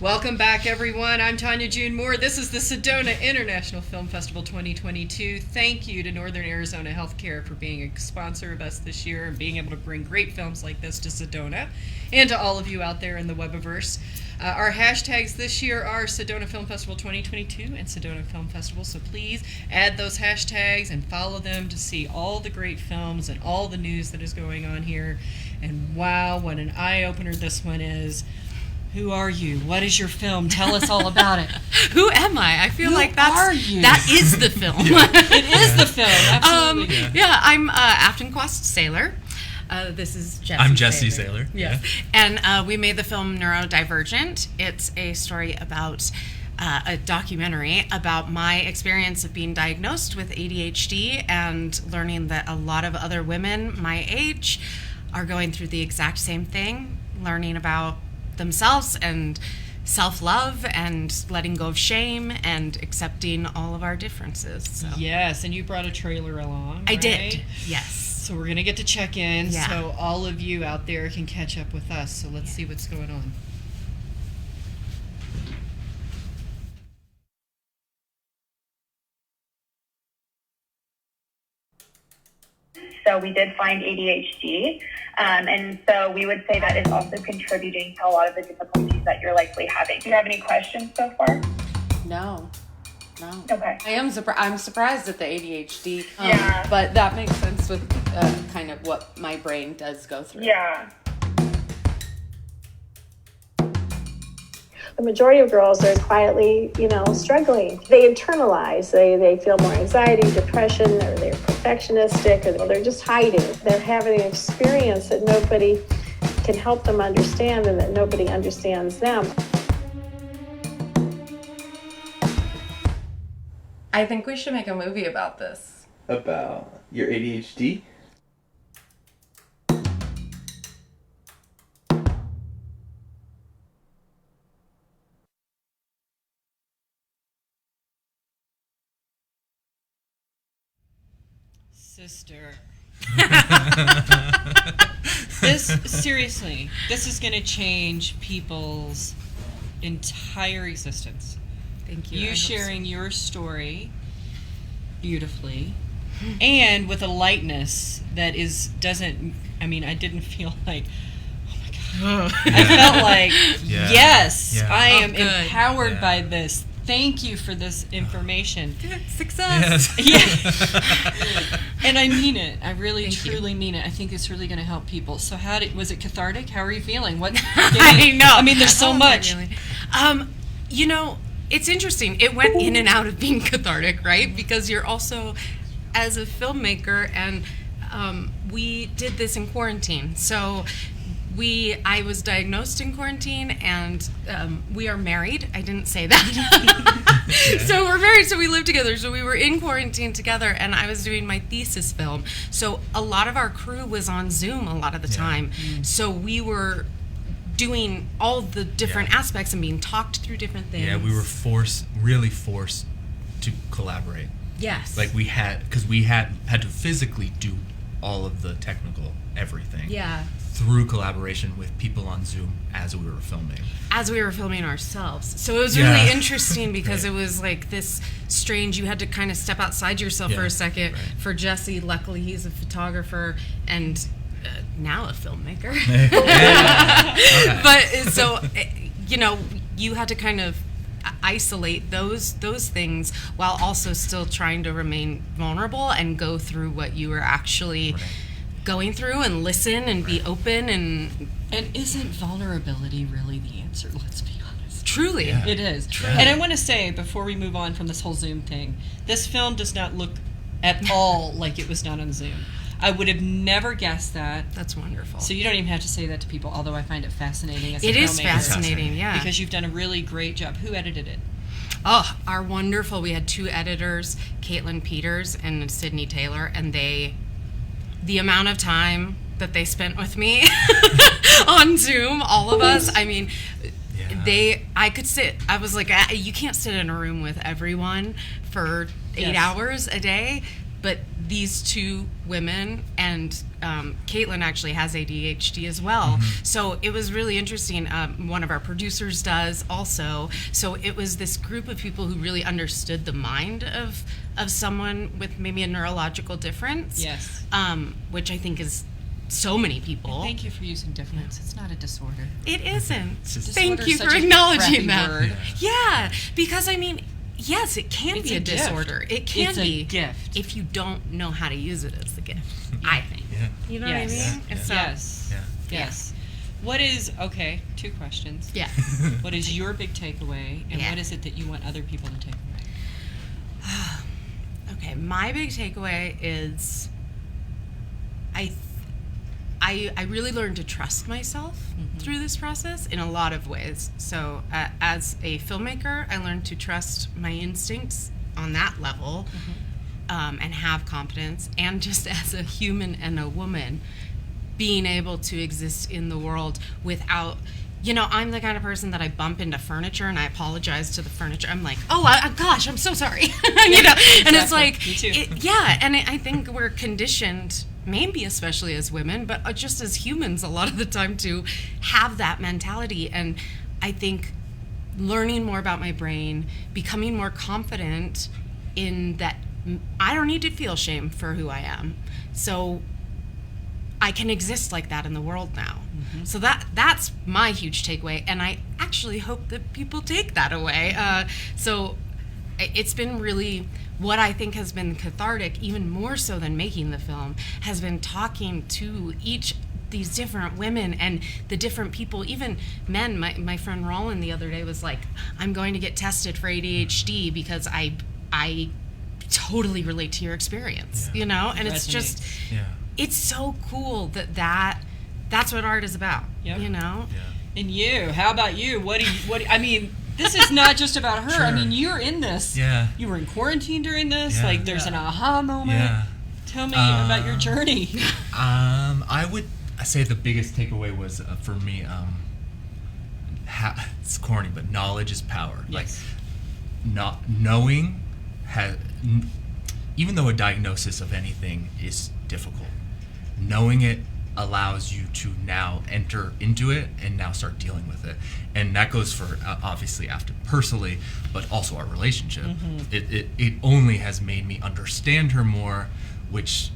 Welcome back, everyone. I'm Tonya June Moore. This is the Sedona International Film Festival 2022. Thank you to Northern Arizona Healthcare for being a sponsor of us this year and being able to bring great films like this to Sedona and to all of you out there in the Webiverse. Our hashtags this year are Sedona Film Festival 2022 and Sedona Film Festival, so please add those hashtags and follow them to see all the great films and all the news that is going on here. And wow, what an eye-opener this one is. Who are you? What is your film? Tell us all about it. Who am I? I feel like are you? That is the film. It is the film, absolutely. I'm Afton Quast Saler. This is Jesse. I'm Jesse Saler. Yeah. And we made the film Neurodivergent. It's a story about a documentary about my experience of being diagnosed with ADHD and learning that a lot of other women my age are going through the exact same thing, learning about themselves and self-love and letting go of shame and accepting all of our differences. So. Yes, and you brought a trailer along, I right? did, yes. So we're going to get to check in Yeah. so all of you out there can catch up with us. So let's see what's going on. So we did find ADHD, and so we would say that is also contributing to a lot of the difficulties that you're likely having. Do you have any questions so far? No. Okay. I'm surprised at the ADHD, Yeah. but that makes sense with kind of what my brain does go through. Yeah. The majority of girls are quietly, struggling. They internalize. They feel more anxiety, depression, or they're perfectionistic, or they're just hiding. They're having an experience that nobody can help them understand and that nobody understands them. I think we should make a movie about this. About your ADHD? Sister. Seriously, this is going to change people's entire existence. Thank you. You sharing your story beautifully and with a lightness that I didn't feel like, oh my God. I felt like, yes, I am empowered by this. Thank you for this information. Good success. Yes. Yeah. And I mean it. I really, truly mean it. I think it's really going to help people. So was it cathartic? How are you feeling? I know. I mean, there's so much. It's interesting. It went in and out of being cathartic, right? Because you're also, as a filmmaker, and we did this in quarantine. So I was diagnosed in quarantine, and we are married. I didn't say that. So we're married, so we live together. So we were in quarantine together, and I was doing my thesis film. So a lot of our crew was on Zoom a lot of the time. So we were doing all the different aspects and being talked through different things. Yeah, we were really forced to collaborate. Yes. Like we had to physically do all of the technical everything. Yeah. Through collaboration with people on Zoom as we were filming. As we were filming ourselves. So it was really interesting because it was like this strange, you had to kind of step outside yourself for a second. Right. For Jesse, luckily he's a photographer and now a filmmaker. But so, you had to kind of isolate those things while also still trying to remain vulnerable and go through what you were actually going through and listen and be open and isn't vulnerability really the answer? Let's be honest. Truly. It is. Truly. And I want to say, before we move on from this whole Zoom thing, this film does not look at all like it was done on Zoom. I would have never guessed that. That's wonderful. So you don't even have to say that to people, although I find it fascinating as a filmmaker. It is fascinating, yeah. Because you've done a really great job. Who edited it? Oh, our wonderful, we had two editors, Caitlin Peters and Sydney Taylor, and the amount of time that they spent with me on Zoom, all of us, I mean, I was like, you can't sit in a room with everyone for 8 hours a day. but these two women, and Caitlin actually has ADHD as well. So it was really interesting. One of our producers does also. So it was this group of people who really understood the mind of someone with maybe a neurological difference. Yes. Which I think is so many people. Thank you for using difference. It's not a disorder. It isn't. just- Thank Disorder's you such for a acknowledging crappy that. word. Yeah, because I mean, yes, it can It's be a a gift. disorder. It can It's a be gift. if you don't know how to use it as the gift. I think. Yeah. You know Yes. what I mean? Yeah. So, Yes. Yeah. Yes. What is, okay, 2 questions. yeah. What is your big takeaway, and Yeah. what is it that you want other people to take away? Okay, my big takeaway is I really learned to trust myself through this process in a lot of ways. So as a filmmaker, I learned to trust my instincts on that level, and have confidence. And just as a human and a woman, being able to exist in the world without, you know, I'm the kind of person that I bump into furniture and I apologize to the furniture. I'm like, oh, gosh, I'm so sorry. You know, and it's like, Me too. yeah, and I think we're conditioned, maybe especially as women, but just as humans a lot of the time, to have that mentality. And I think learning more about my brain, becoming more confident in that I don't need to feel shame for who I am. So I can exist like that in the world now. So that's my huge takeaway, and I actually hope that people take that away. So it's been really, what I think has been cathartic, even more so than making the film, has been talking to these different women and the different people, even men. My friend Roland the other day was like, I'm going to get tested for ADHD because I totally relate to your experience, you know? And it's just, Yeah. it's so cool that's what art is about, Yep. you know? Yeah. And you, how about you? I mean, this is not just about her. I Sure. mean, you're in this. Yeah. You were in quarantine during this. Yeah. Like, there's an aha moment. Yeah. Tell me about your journey. I would say the biggest takeaway was for me. It's corny, but knowledge is power. Yes. Like, not knowing even though a diagnosis of anything is difficult, knowing it allows you to now enter into it and now start dealing with it. And that goes for obviously Afton personally, but also our relationship. It only has made me understand her more, which,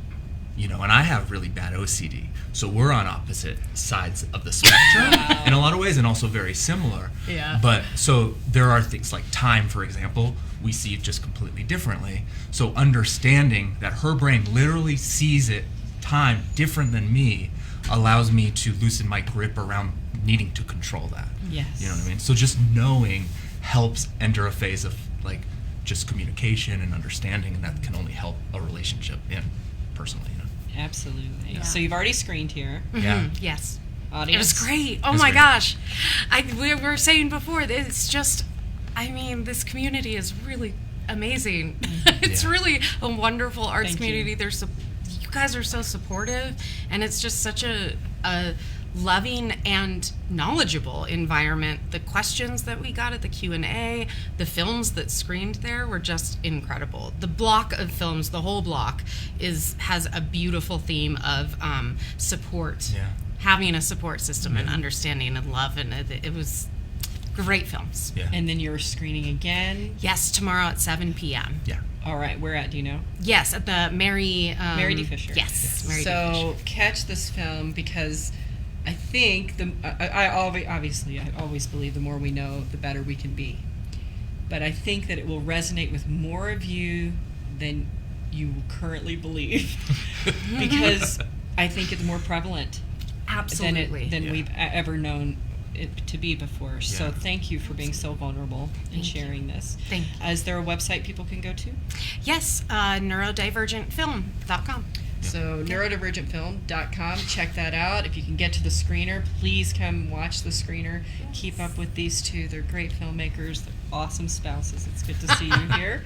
you know, and I have really bad OCD, so we're on opposite sides of the spectrum in a lot of ways, and also very similar. Yeah. But so there are things like time, for example, we see just completely differently. So understanding that her brain literally sees it time different than me allows me to loosen my grip around needing to control that. Yes. You know what I mean? So just knowing helps enter a phase of like just communication and understanding, and that can only help a relationship and personally, you know. Absolutely. So you've already screened here. Yeah. Yes. Audience. It was great. Oh It was my great. gosh. We were saying before, it's just, I mean, this community is really amazing. It's Yeah. really a wonderful arts Thank community. you. You guys are so supportive, and it's just such a loving and knowledgeable environment. The questions that we got at the Q&A, the films that screened there were just incredible. The block of films, the whole block, has a beautiful theme of support. Yeah. Having a support system and understanding and love, and it was great films. Yeah. And then you're screening again. Yes, tomorrow at 7 p.m. Yeah. All right, where at? Do you know? Yes, at the Mary Mary D. Fisher. Yes, Mary D. Fisher. So catch this film, because I think I always believe the more we know, the better we can be. But I think that it will resonate with more of you than you currently believe, because I think it's more prevalent Absolutely. than we've ever known it to be before. So Yeah. thank you for being so vulnerable and sharing this. Thank you. Is there a website people can go to? Yes, neurodivergentfilm.com. So neurodivergentfilm.com, check that out. If you can get to the screener, please come watch the screener. Keep up with these two. They're great filmmakers. They're awesome spouses. It's good to see you here.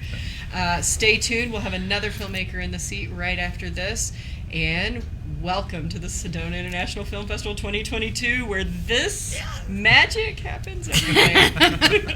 Stay tuned. We'll have another filmmaker in the seat right after this. And welcome to the Sedona International Film Festival 2022, where this magic happens every day.